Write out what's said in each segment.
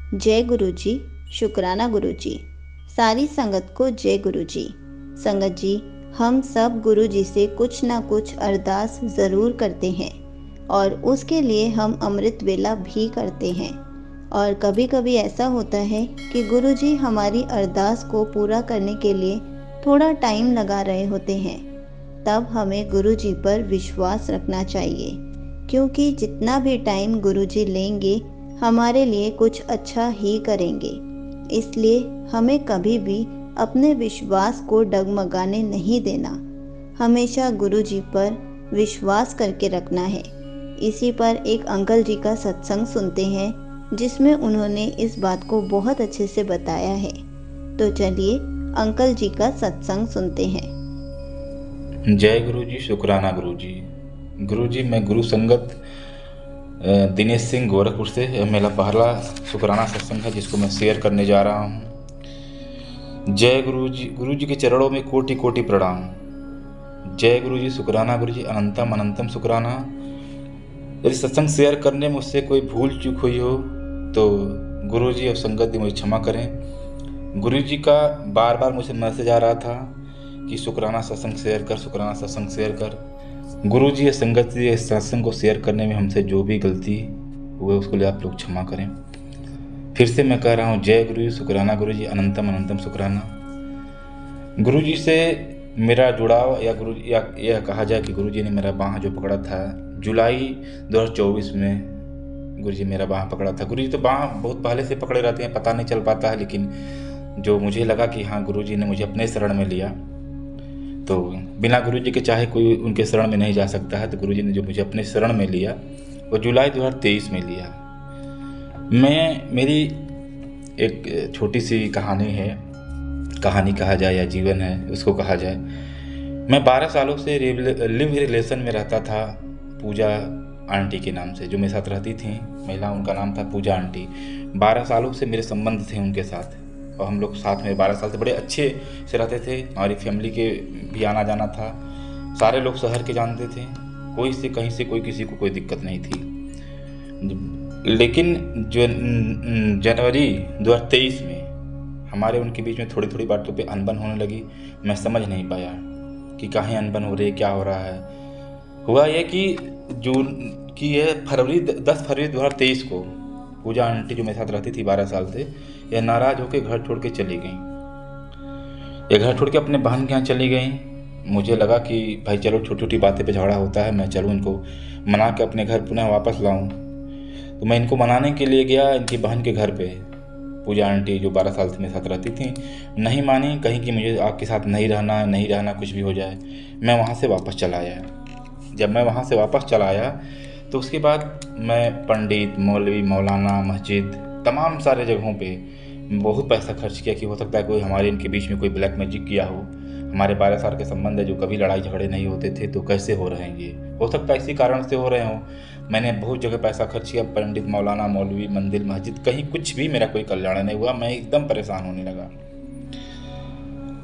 जय गुरु जी। शुक्राना गुरु जी। सारी संगत को जय गुरु जी। संगत जी, हम सब गुरु जी से कुछ ना कुछ अरदास ज़रूर करते हैं और उसके लिए हम अमृत वेला भी करते हैं। और कभी कभी ऐसा होता है कि गुरु जी हमारी अरदास को पूरा करने के लिए थोड़ा टाइम लगा रहे होते हैं। तब हमें गुरु जी पर विश्वास रखना चाहिए, क्योंकि जितना भी टाइम गुरु जी लेंगे हमारे लिए कुछ अच्छा ही करेंगे। इसलिए हमें कभी भी अपने विश्वास को डगमगाने नहीं देना। हमेशा गुरु जी पर विश्वास करके रखना है। इसी पर एक अंकल जी का सत्संग सुनते हैं, जिसमें उन्होंने इस बात को बहुत अच्छे से बताया है। तो चलिए अंकल जी का सत्संग सुनते हैं। जय गुरु जी। शुक्राना गुरु जी। गुरु जी, मैं गुरु संगत दिनेश सिंह गोरखपुर से, मेरा पहला शुक्राना सत्संग है जिसको मैं शेयर करने जा रहा हूँ। जय गुरु जी। गुरु जी के चरणों में कोटि कोटि प्रणाम। जय गुरु जी। शुक्राना गुरु जी। अनंतम अनंतम शुक्राना। यदि सत्संग शेयर करने में मुझसे कोई भूल चूक हुई हो तो गुरु जी और संगत जी मुझे क्षमा करें। गुरु जी का बार बार मुझे मैसेज आ रहा था कि शुक्राना सत्संग शेयर कर, शुक्राना सत्संग शेयर कर। गुरु जी या संगत जी इस सत्संग को शेयर करने में हमसे जो भी गलती हुए उसके लिए आप लोग क्षमा करें। फिर से मैं कह रहा हूँ, जय गुरु जी। शुक्राना गुरु जी। अनंतम अनंतम शुक्राना। गुरु जी से मेरा जुड़ाव, या गुरु या यह कहा जाए कि गुरु जी ने मेरा बाँह जो पकड़ा था जुलाई 2024 में, गुरु जी मेरा बाँह पकड़ा था। गुरु जी तो बाँह बहुत पहले से पकड़े रहते हैं, पता नहीं चल पाता है, लेकिन जो मुझे लगा कि हाँ गुरु जी ने मुझे अपने शरण में लिया, तो बिना गुरु जी के चाहे कोई उनके शरण में नहीं जा सकता है। तो गुरु जी ने जो मुझे अपने शरण में लिया वो जुलाई 2023 में लिया। मेरी एक छोटी सी कहानी है, कहानी कहा जाए या जीवन है उसको कहा जाए। मैं 12 सालों से लिव रिलेशन में रहता था पूजा आंटी के नाम से, जो मेरे साथ रहती थी महिला, उनका नाम था पूजा आंटी। 12 सालों से मेरे संबंध थे उनके साथ, और हम लोग साथ में 12 साल से बड़े अच्छे से रहते थे। हमारी फैमिली के भी आना जाना था, सारे लोग शहर के जानते थे, कोई से कहीं से कोई किसी को कोई दिक्कत नहीं थी। लेकिन जनवरी 2023 में हमारे उनके बीच में थोड़ी थोड़ी बातों पे अनबन होने लगी। मैं समझ नहीं पाया कि काहे अनबन हो रही है, क्या हो रहा है। हुआ यह कि जून की यह 10 फरवरी 2023 को पूजा आंटी जो मेरे साथ रहती थी 12 साल से, यह नाराज़ होकर घर छोड़ के चली गई। ये घर छोड़ के अपने बहन के यहाँ चली गई। मुझे लगा कि भाई चलो छोटी छोटी बातें पे झगड़ा होता है, मैं चलूँ इनको मना के अपने घर पुनः वापस लाऊं। तो मैं इनको मनाने के लिए गया इनकी बहन के घर पे। पूजा आंटी जो 12 साल से मेरे साथ रहती थी नहीं मानी, कहीं कि मुझे आपके साथ नहीं रहना, कुछ भी हो जाए। मैं वहाँ से वापस चला आया। जब मैं वहाँ से वापस चला आया तो उसके बाद मैं पंडित, मौलवी, मौलाना, मस्जिद, तमाम सारे जगहों पे बहुत पैसा खर्च किया कि हो सकता है कोई हमारे इनके बीच में कोई ब्लैक मैजिक किया हो। हमारे 12 साल के संबंध है जो कभी लड़ाई झगड़े नहीं होते थे, तो कैसे हो रहे हैं ये, हो सकता है इसी कारण से हो रहे हों। मैंने बहुत जगह पैसा खर्च किया, पंडित, मौलाना, मौलवी, मंदिर, मस्जिद, कहीं कुछ भी मेरा कोई कल्याण नहीं हुआ। मैं एकदम परेशान होने लगा।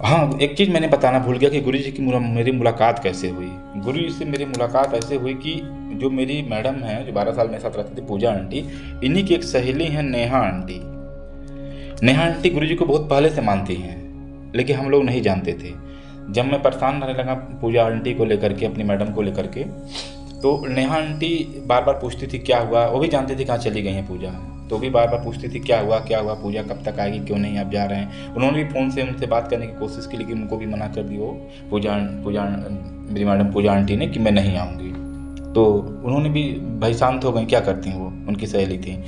हाँ, एक चीज़ मैंने बताना भूल गया कि गुरु जी की मेरी मुलाकात कैसे हुई। गुरु जी से मेरी मुलाकात ऐसे हुई कि जो मेरी मैडम हैं जो 12 साल मेरे साथ रहती थी, पूजा आंटी, इन्हीं की एक सहेली हैं नेहा आंटी। नेहा आंटी गुरु जी को बहुत पहले से मानती हैं, लेकिन हम लोग नहीं जानते थे। जब मैं परेशान रहने लगा पूजा आंटी को लेकर के, अपनी मैडम को लेकर के, तो नेहा आंटी बार बार पूछती थी क्या हुआ। वो भी जानती थी कहाँ चली गई हैं पूजा, तो भी बार बार पूछती थी क्या हुआ पूजा कब तक आएगी, क्यों नहीं आप जा रहे हैं। उन्होंने भी फ़ोन से उनसे बात करने की कोशिश की, लेकिन उनको भी मना कर दी वो मेरी मैडम पूजा आंटी ने कि मैं नहीं आऊँगी। तो उन्होंने भी भाई शांत हो गई, क्या करती हैं, वो उनकी सहेली थी।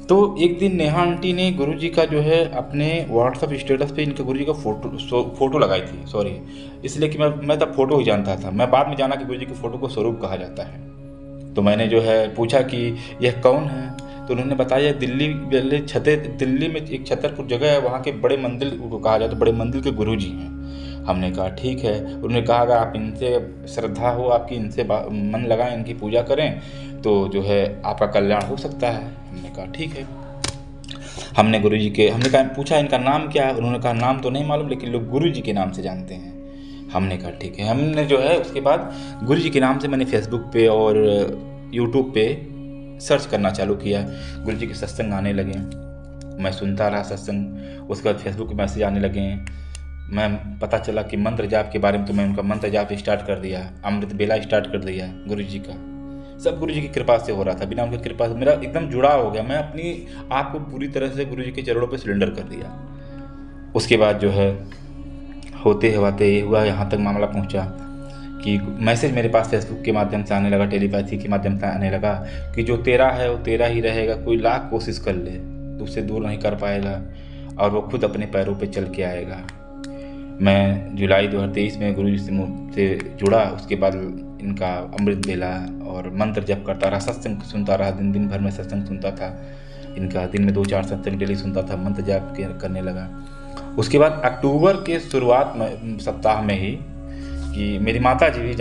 तो एक दिन नेहा आंटी ने गुरुजी का जो है अपने व्हाट्सअप स्टेटस पे इनके गुरुजी का फोटो लगाई थी, सॉरी, इसलिए कि मैं तब फोटो ही जानता था। मैं बाद में जाना कि गुरुजी की फ़ोटो को स्वरूप कहा जाता है। तो मैंने जो है पूछा कि यह कौन है, तो उन्होंने बताया दिल्ली में एक छतरपुर जगह है, वहाँ के बड़े मंदिर को कहा जाता है, बड़े मंदिर के गुरुजी हैं। हमने कहा ठीक है। उन्होंने कहा अगर आप इनसे श्रद्धा हो आपकी, इनसे मन लगाएं, इनकी पूजा करें तो जो है आपका कल्याण हो सकता है। हमने कहा ठीक है। हमने कहा पूछा इनका नाम क्या है, उन्होंने कहा नाम तो नहीं मालूम, लेकिन लोग गुरु जी के नाम से जानते हैं। हमने कहा ठीक है। हमने जो है उसके बाद गुरु जी के नाम से मैंने फेसबुक पे और यूट्यूब पे सर्च करना चालू किया। गुरु जी के सत्संग आने लगे। मैं सुनता रहा सत्संग। उसके बाद फेसबुक पे मैसेज आने लगे हैं। मैं पता चला कि मंत्र जाप के बारे में, तो मैं उनका मंत्र जाप स्टार्ट कर दिया, अमृत बेला स्टार्ट कर दिया गुरु जी का। सब गुरु जी की कृपा से हो रहा था, बिना उनकी कृपा से मेरा एकदम जुड़ाव हो गया। मैं अपनी आप को पूरी तरह से गुरु जी के चरणों पे सिलेंडर कर दिया। उसके बाद जो है होते होते ये हुआ, यहाँ तक मामला पहुँचा कि मैसेज मेरे पास फेसबुक के माध्यम से आने लगा, टेलीपैथी के माध्यम से आने लगा कि जो तेरा है वो तेरा ही रहेगा, कोई लाख कोशिश कर ले तो उससे दूर नहीं कर पाएगा और वो खुद अपने पैरों पे चल के आएगा। मैं जुलाई 2023 में गुरु जी से जुड़ा। उसके बाद इनका अमृत बेला और मंत्र जप करता रहा, सत्संग सुनता रहा, दिन भर में सत्संग सुनता था इनका। दिन में 2-4 सत्संग डेली सुनता था, मंत्र जाप करने लगा। उसके बाद अक्टूबर के शुरुआत में सप्ताह में ही कि मेरी माता जी भी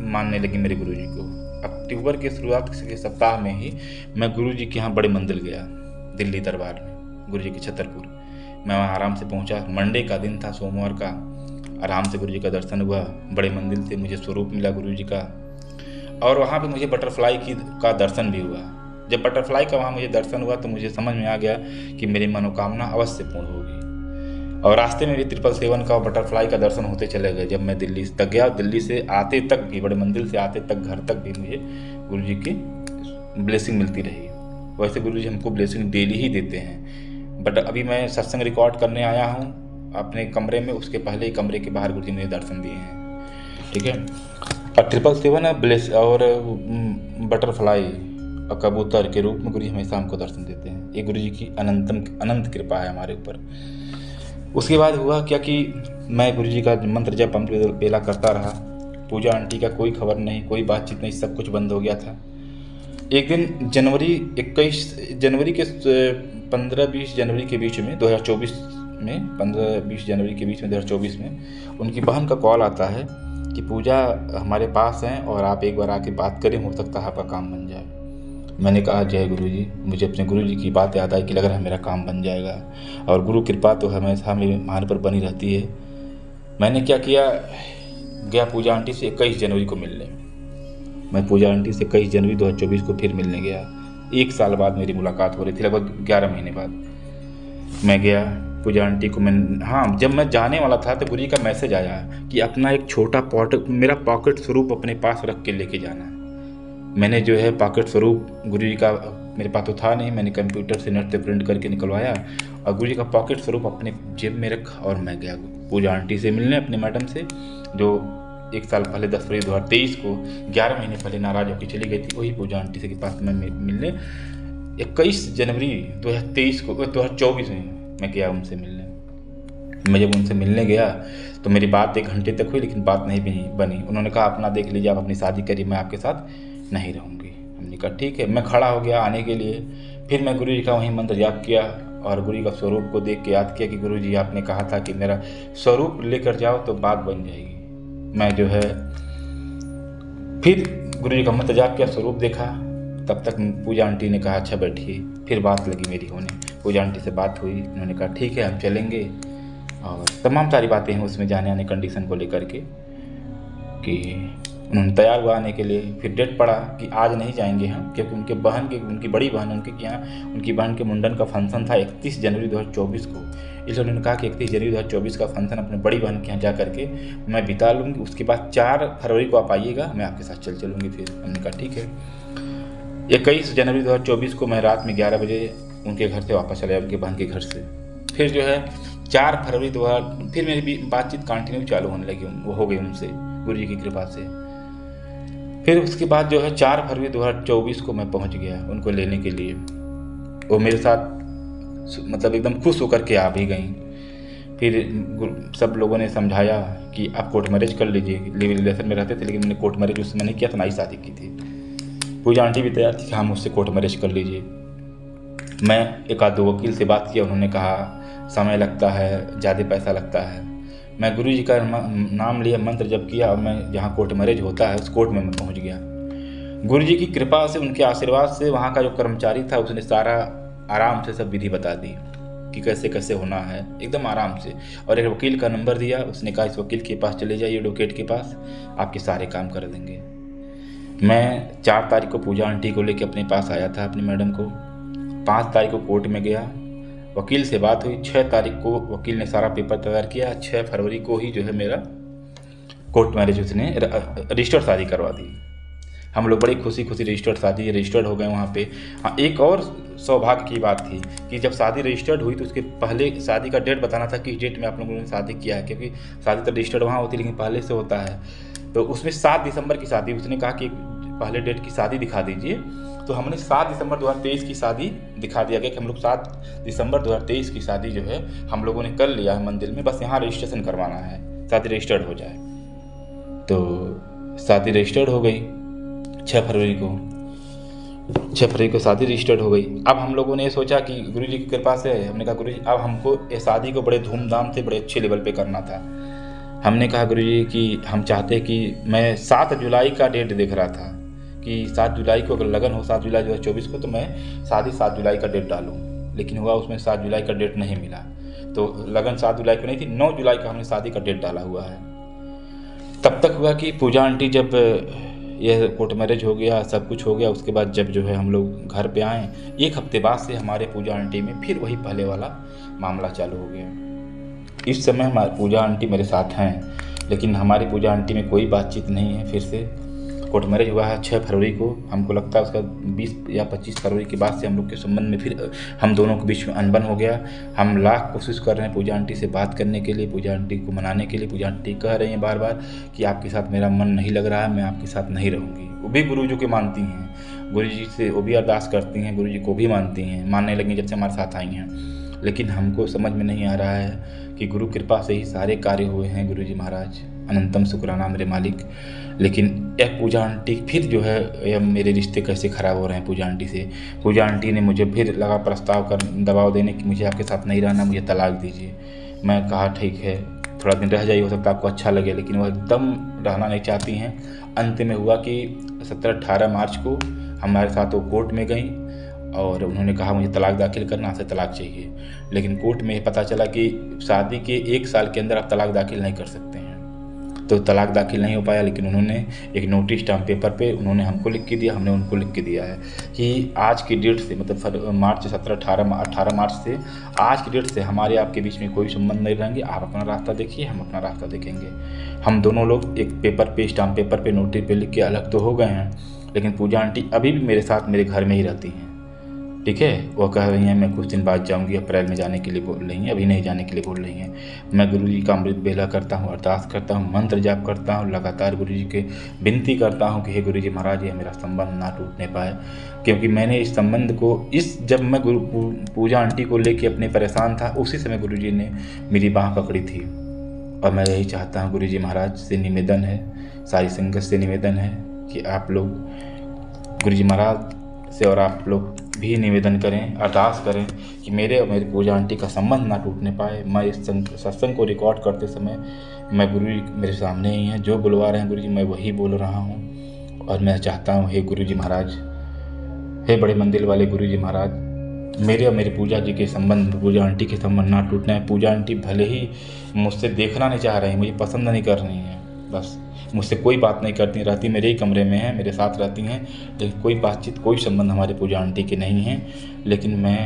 मानने लगी मेरे गुरु जी को। अक्टूबर के शुरुआत के सप्ताह में ही मैं गुरु जी के यहाँ बड़े मंदिर गया, दिल्ली दरबार में, गुरु जी के छतरपुर। मैं वहाँ आराम से पहुँचा, मंडे का दिन था, सोमवार का। आराम से गुरु जी का दर्शन हुआ, बड़े मंदिर से मुझे स्वरूप मिला गुरु जी का। और वहाँ पे मुझे बटरफ्लाई का दर्शन भी हुआ। जब बटरफ्लाई का वहाँ मुझे दर्शन हुआ तो मुझे समझ में आ गया कि मेरी मनोकामना अवश्य पूर्ण होगी। और रास्ते में भी 777 का बटरफ्लाई का दर्शन होते चले गए। जब मैं दिल्ली तक गया, दिल्ली से आते तक भी, बड़े मंदिर से आते तक, घर तक भी मुझे गुरु जी की ब्लेसिंग मिलती रही। वैसे गुरु जी हमको ब्लेसिंग डेली ही देते हैं, बट अभी मैं सत्संग रिकॉर्ड करने आया हूँ अपने कमरे में, उसके पहले ही कमरे के बाहर गुरु जी मुझे दर्शन दिए हैं। ठीक है। और 777 और बटरफ्लाई और कबूतर के रूप में गुरु जी हमेशा हमको दर्शन देते हैं। ये गुरु जी की अनंत कृपा है हमारे ऊपर। उसके बाद हुआ क्या कि मैं गुरु जी का मंत्र जप अमृत बेला करता रहा। पूजा आंटी का कोई खबर नहीं, कोई बातचीत नहीं, सब कुछ बंद हो गया था। एक दिन 21 जनवरी के 15-20 जनवरी के बीच में 2024 में 15-20 जनवरी के बीच में 2024 में उनकी बहन का कॉल आता है कि पूजा हमारे पास हैं और आप एक बार आके बात करें, हो सकता है आपका काम बन जाए। मैंने कहा जय गुरु जी। मुझे अपने गुरु जी की बात याद आई कि लग रहा है मेरा काम बन जाएगा, और गुरु कृपा तो हमेशा मेरे मान पर बनी रहती है। मैंने क्या किया, गया पूजा आंटी से 21 जनवरी को मिलने। मैं पूजा आंटी से 21 जनवरी 2024 को फिर मिलने गया। 1 साल बाद मेरी मुलाकात हो रही थी, लगभग 11 महीने बाद मैं गया पूजा आंटी को। जब मैं जाने वाला था तो गुरु जी का मैसेज आया कि अपना एक छोटा मेरा पॉकेट स्वरूप अपने पास रख के लेके जाना है। मैंने जो है पॉकेट स्वरूप गुरु जी का, मेरे पास तो था नहीं, मैंने कंप्यूटर से नेट से प्रिंट करके निकलवाया और गुरु जी का पॉकेट स्वरूप अपने जेब में रखा और मैं गया पूजा आंटी से मिलने, अपने मैडम से, जो 1 साल पहले 10 फरवरी 2023 को 11 महीने पहले नाराज होकर चली गई थी। वही पूजा आंटी से के पास मैं मिलने 21 जनवरी 2024 में मैं गया उनसे मिलने। मैं जब उनसे मिलने गया तो मेरी बात 1 घंटे तक हुई, लेकिन बात नहीं बनी। उन्होंने कहा अपना देख लीजिए, आप अपनी शादी करिए, मैं आपके साथ नहीं रहूँगी। हमने कहा ठीक है। मैं खड़ा हो गया आने के लिए। फिर मैं गुरु जी का वहीं मंत्र जाप किया और गुरु जी का स्वरूप को देख के याद किया कि गुरु जी आपने कहा था कि मेरा स्वरूप लेकर जाओ तो बात बन जाएगी। मैं जो है फिर गुरु जी का मंत्र जाप किया, स्वरूप देखा। तब तक पूजा आंटी ने कहा अच्छा बैठिए। फिर बात लगी मेरी होने, पूजा आंटी से बात हुई। उन्होंने कहा ठीक है हम चलेंगे, और तमाम सारी बातें हैं उसमें जाने आने कंडीशन को लेकर के कि उन्होंने तैयार हुआ आने के लिए। फिर डेट पड़ा कि आज नहीं जाएंगे हम, क्योंकि उनकी बड़ी बहन उनके यहाँ उनकी बहन के मुंडन का फंक्शन था 31 जनवरी 2024 को। इसलिए उन्होंने कहा कि 31 जनवरी 2024 का फंक्शन अपने बड़ी बहन के यहाँ जा करके मैं बिता लूँगी। उसके बाद 4 फरवरी को आप आइएगा, मैं आपके साथ चलूँगी। फिर हमने कहा ठीक है। 21 जनवरी 2024 को मैं रात में 11 बजे उनके घर से वापस चला, उनके बहन के घर से। फिर जो है 4 फरवरी फिर मेरी बातचीत कंटिन्यू चालू होने लगी, वो हो गई उनसे गुरु जी की कृपा से। फिर उसके बाद जो है 4 फरवरी 2024 को मैं पहुंच गया उनको लेने के लिए। वो मेरे साथ मतलब एकदम खुश होकर के आ भी गई। फिर सब लोगों ने समझाया कि आप कोर्ट मैरिज कर लीजिए। रिलेशन में रहते थे, लेकिन मैंने कोर्ट मैरिज उस समय नहीं किया था, नई शादी की थी। पूजा आंटी भी तैयार थी कि हाँ मुझसे कोर्ट मैरिज कर लीजिए। मैं 1-2 वकील से बात किया, उन्होंने कहा समय लगता है, ज़्यादा पैसा लगता है। मैं गुरु जी का नाम लिया, मंत्र जप किया और मैं जहाँ कोर्ट मैरिज होता है उस कोर्ट में मैं पहुँच गया। गुरु जी की कृपा से, उनके आशीर्वाद से वहाँ का जो कर्मचारी था उसने सारा आराम से सब विधि बता दी कि कैसे कैसे होना है, एकदम आराम से। और एक वकील का नंबर दिया, उसने कहा इस वकील के पास चले जाइए, एडवोकेट के पास, आपके सारे काम कर देंगे। मैं 4 तारीख को पूजा आंटी को लेकर अपने पास आया था, अपनी मैडम को। 5 तारीख को कोर्ट में गया, वकील से बात हुई, 6 तारीख को वकील ने सारा पेपर तैयार किया, 6 फरवरी को ही जो है मेरा कोर्ट मैरिज उसने रजिस्टर्ड शादी करवा दी। हम लोग बड़ी खुशी रजिस्टर्ड शादी रजिस्टर्ड हो गए वहाँ पे। हाँ, एक और सौभाग्य की बात थी कि जब शादी रजिस्टर्ड हुई तो उसके पहले शादी का डेट बताना था कि इस डेट में आप लोगों ने शादी किया है, क्योंकि शादी तो रजिस्टर्ड वहाँ होती है लेकिन पहले से होता है। तो उसमें 7 दिसंबर की शादी, उसने कहा कि पहले डेट की शादी दिखा दीजिए। तो हमने 7 दिसंबर 2023 की शादी दिखा दिया गया कि हम लोग 7 दिसंबर 2023 की शादी जो है हम लोगों ने कर लिया है मंदिर में, बस यहाँ रजिस्ट्रेशन करवाना है, शादी रजिस्टर्ड हो जाए। तो शादी रजिस्टर्ड हो गई 6 फरवरी को शादी रजिस्टर्ड हो गई। अब हम लोगों ने ये सोचा कि गुरुजी की कृपा से, हमने कहा गुरुजी अब हमको ये शादी को बड़े धूमधाम से बड़े अच्छे लेवल पे करना था। हमने कहा गुरुजी कि हम चाहते कि मैं 7 जुलाई का डेट देख रहा था कि 7 जुलाई को अगर लगन हो 7 जुलाई 2024 को तो मैं शादी 7 जुलाई का डेट डालूँ, लेकिन हुआ उसमें 7 जुलाई का डेट नहीं मिला। तो लगन 7 जुलाई को नहीं थी, 9 जुलाई का हमने शादी का डेट डाला हुआ है। तब तक हुआ कि पूजा आंटी जब यह कोर्ट मैरिज हो गया, सब कुछ हो गया, उसके बाद जब जो है हम लोग घर पे आए, 1 हफ्ते बाद से हमारे पूजा आंटी में फिर वही पहले वाला मामला चालू हो गया। इस समय हमारी पूजा आंटी मेरे साथ हैं, लेकिन हमारी पूजा आंटी में कोई बातचीत नहीं है। फिर से कोर्ट मैरिज हुआ है 6 फरवरी को, हमको लगता है उसका 20 या 25 फरवरी के बाद से हम लोग के संबंध में फिर हम दोनों के बीच में अनबन हो गया। हम लाख कोशिश कर रहे हैं पूजा आंटी से बात करने के लिए, पूजा आंटी को मनाने के लिए। पूजा आंटी कह रही हैं बार बार कि आपके साथ मेरा मन नहीं लग रहा है, मैं आपके साथ नहीं रहूँगी। वो भी गुरु जी को मानती हैं, गुरु जी से वो भी अरदास करती हैं, गुरु जी को भी मानती हैं, मानने लगी जब से हमारे साथ आई हैं। लेकिन हमको समझ में नहीं आ रहा है कि गुरु कृपा से ही सारे कार्य हुए हैं। गुरु जी महाराज अनंतम शुक्राना मेरे मालिक। लेकिन यह पूजा आंटी फिर जो है, यह मेरे रिश्ते कैसे ख़राब हो रहे हैं पूजा आंटी से। पूजा आंटी ने मुझे फिर लगा प्रस्ताव कर दबाव देने की मुझे आपके साथ नहीं रहना, मुझे तलाक दीजिए। मैं कहा ठीक है, थोड़ा दिन रह जाइए, हो सकता है आपको अच्छा लगे, लेकिन वह एकदम रहना नहीं चाहती हैं। अंत में हुआ कि 17-18 मार्च को हमारे साथ वो कोर्ट में गई और उन्होंने कहा मुझे तलाक दाखिल करना, आपसे तलाक चाहिए। लेकिन कोर्ट में पता चला कि शादी के 1 साल के अंदर आप तलाक दाखिल नहीं कर सकते हैं। तो तलाक दाखिल नहीं हो पाया, लेकिन उन्होंने एक नोटिस स्टाम्प पेपर पे उन्होंने हमको लिख के दिया, हमने उनको लिख के दिया है कि आज की डेट से, मतलब मार्च 18 मार्च से आज की डेट से हमारे आपके बीच में कोई संबंध नहीं रहेंगे। आप अपना रास्ता देखिए, हम अपना रास्ता देखेंगे। हम दोनों लोग एक पेपर पे, स्टाम्प पेपर पे, नोटिस पे लिख के अलग तो हो गए हैं, लेकिन पूजा आंटी अभी भी मेरे साथ मेरे घर में ही रहती हैं। ठीक है, वो कह रही हैं मैं कुछ दिन बाद जाऊंगी, अप्रैल में जाने के लिए बोल रही हैं, अभी नहीं जाने के लिए बोल रही हैं। मैं गुरु जी का अमृत बेला करता हूँ, अरदास करता हूँ, मंत्र जाप करता हूँ, लगातार गुरु जी के विनती करता हूँ कि हे गुरु जी महाराज, ये मेरा संबंध ना टूटने पाए। क्योंकि मैंने इस संबंध को जब मैं पूजा आंटी को लेके अपने परेशान था, उसी समय गुरु जी ने मेरी बाँह पकड़ी थी। और मैं यही चाहता हूँ गुरु जी महाराज से निवेदन है, सारी संगत से निवेदन है कि आप लोग गुरु जी महाराज से और आप लोग भी निवेदन करें, अरदास करें कि मेरे और मेरी पूजा आंटी का संबंध ना टूटने पाए। मैं इस सत्संग को रिकॉर्ड करते समय मैं गुरु जी मेरे सामने ही हैं, जो बुलवा रहे हैं गुरु जी मैं वही बोल रहा हूँ। और मैं चाहता हूँ हे गुरु जी महाराज, हे बड़े मंदिर वाले गुरु जी महाराज, मेरे और मेरी पूजा जी के संबंध, पूजा आंटी के संबंध ना टूटना है। पूजा आंटी भले ही मुझसे देखना नहीं चाह रही, मुझे पसंद नहीं कर रही हैं, बस मुझसे कोई बात नहीं करती, रहती मेरे ही कमरे में हैं, मेरे साथ रहती हैं, लेकिन कोई बातचीत, कोई संबंध हमारे पूजा आंटी के नहीं है। लेकिन मैं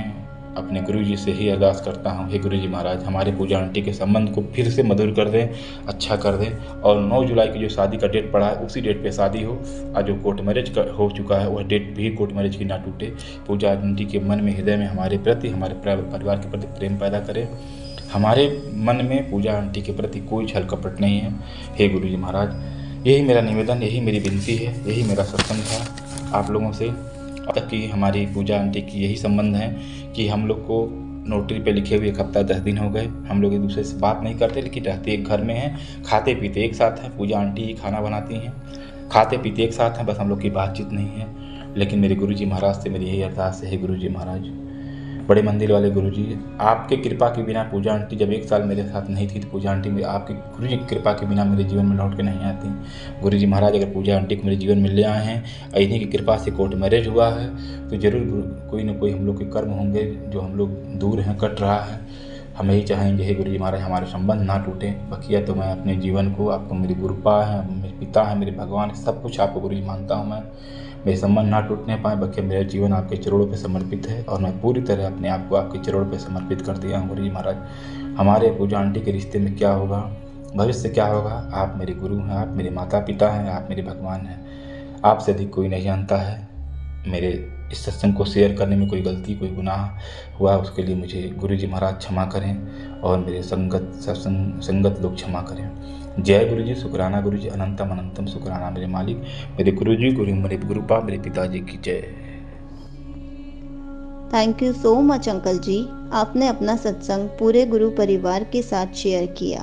अपने गुरु जी से ही अरदास करता हूँ, हे गुरु जी महाराज, हमारे पूजा आंटी के संबंध को फिर से मधुर कर दें, अच्छा कर दें। और 9 जुलाई की जो शादी का डेट पड़ा है, उसी डेट पे शादी हो। और जो कोर्ट मैरिज हो चुका है, वह डेट भी कोर्ट मैरिज की ना टूटे। पूजा आंटी के मन में, हृदय में हमारे प्रति, हमारे परिवार के प्रति प्रेम पैदा करें। हमारे मन में पूजा आंटी के प्रति कोई छल कपट नहीं है। हे गुरु जी महाराज, यही मेरा निवेदन, यही मेरी विनती है, यही मेरा सत्संग था आप लोगों से। अब तक की हमारी पूजा आंटी की यही संबंध है कि हम लोग को नोटरी पे लिखे हुए 1 हफ्ता 10 दिन हो गए, हम लोग एक दूसरे से बात नहीं करते, लेकिन रहते एक घर में हैं, खाते पीते एक साथ हैं। पूजा आंटी ही खाना बनाती हैं, खाते पीते एक साथ हैं, बस हम लोग की बातचीत नहीं है। लेकिन मेरे गुरु जी महाराज से मेरी यही अरदास है, गुरु जी महाराज, बड़े मंदिर वाले गुरु जी, आपके कृपा के बिना पूजा आंटी जब 1 साल मेरे साथ नहीं थी, तो पूजा आंटी में आपके गुरु जी की कृपा के बिना मेरे जीवन में लौट के नहीं आती। गुरु जी महाराज, अगर पूजा आंटी को मेरे जीवन में ले आए हैं, इन्हीं की कृपा से कोर्ट मैरिज हुआ है, तो ज़रूर कोई ना कोई हम लोग के कर्म होंगे जो हम लोग दूर हैं, कट रहा है। हम यही चाहेंगे हे गुरु जी महाराज, हमारे संबंध ना टूटे। बकिया तो मैं अपने जीवन को, आपको मेरे गुरुपा हैं, मेरे पिता हैं, मेरे भगवान, सब कुछ आपको गुरु जी मानता हूँ। मेरे संबंध ना टूटने पाए, बल्कि मेरा जीवन आपके चरणों पे समर्पित है और मैं पूरी तरह अपने आप को आपके चरणों पे समर्पित कर दिया हूँ गुरु जी महाराज। हमारे पूजा आंटी के रिश्ते में क्या होगा, भविष्य क्या होगा, आप मेरे गुरु हैं, आप मेरे माता पिता हैं, आप मेरे भगवान हैं। आपसे अधिक कोई नहीं जानता है। मेरे इस सत्संग को शेयर करने में कोई गलती, कोई गुनाह हुआ, उसके लिए मुझे गुरु जी महाराज क्षमा करें और मेरे संगत लोग क्षमा करें। जय गुरु जी, शुक्राना गुरु जी, अनंतम अनंतम शुक्राना मेरे मालिक, मेरे गुरु जी, मेरे गुरुपा, मेरे पिताजी की जय। Thank you so much uncle ji. आपने अपना सत्संग पूरे गुरु परिवार के साथ शेयर किया।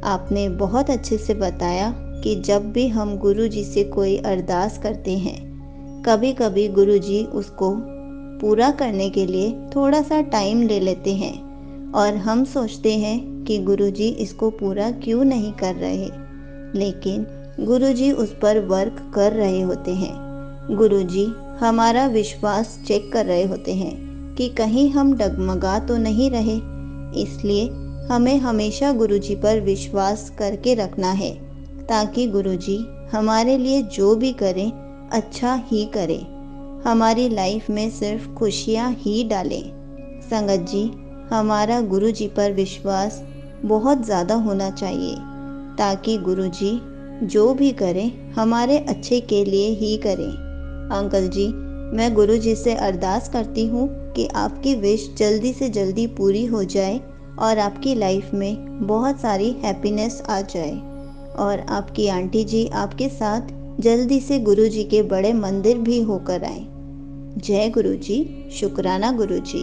आपने बहुत अच्छे से बताया कि जब भी हम गुरु जी से कोई अरदास करते हैं, कभी कभी गुरु जी उसको पूरा करने के लिए थोड़ा सा टाइम ले लेते हैं और हम सोचते हैं कि गुरु जी इसको पूरा क्यों नहीं कर रहे, लेकिन गुरु जी उस पर वर्क कर रहे होते हैं। गुरु जी हमारा विश्वास चेक कर रहे होते हैं कि कहीं हम डगमगा तो नहीं रहे। इसलिए हमें हमेशा गुरु जी पर विश्वास करके रखना है, ताकि गुरु जी हमारे लिए जो भी करें अच्छा ही करें, हमारी लाइफ में सिर्फ खुशियाँ ही डालें। संगत जी, हमारा गुरु जी पर विश्वास बहुत ज़्यादा होना चाहिए, ताकि गुरु जी जो भी करें हमारे अच्छे के लिए ही करें। अंकल जी, मैं गुरु जी से अरदास करती हूँ कि आपकी विश जल्दी से जल्दी पूरी हो जाए और आपकी लाइफ में बहुत सारी हैप्पीनेस आ जाए और आपकी आंटी जी आपके साथ जल्दी से गुरु जी के बड़े मंदिर भी होकर आए। जय गुरु जी, शुक्राना गुरु जी।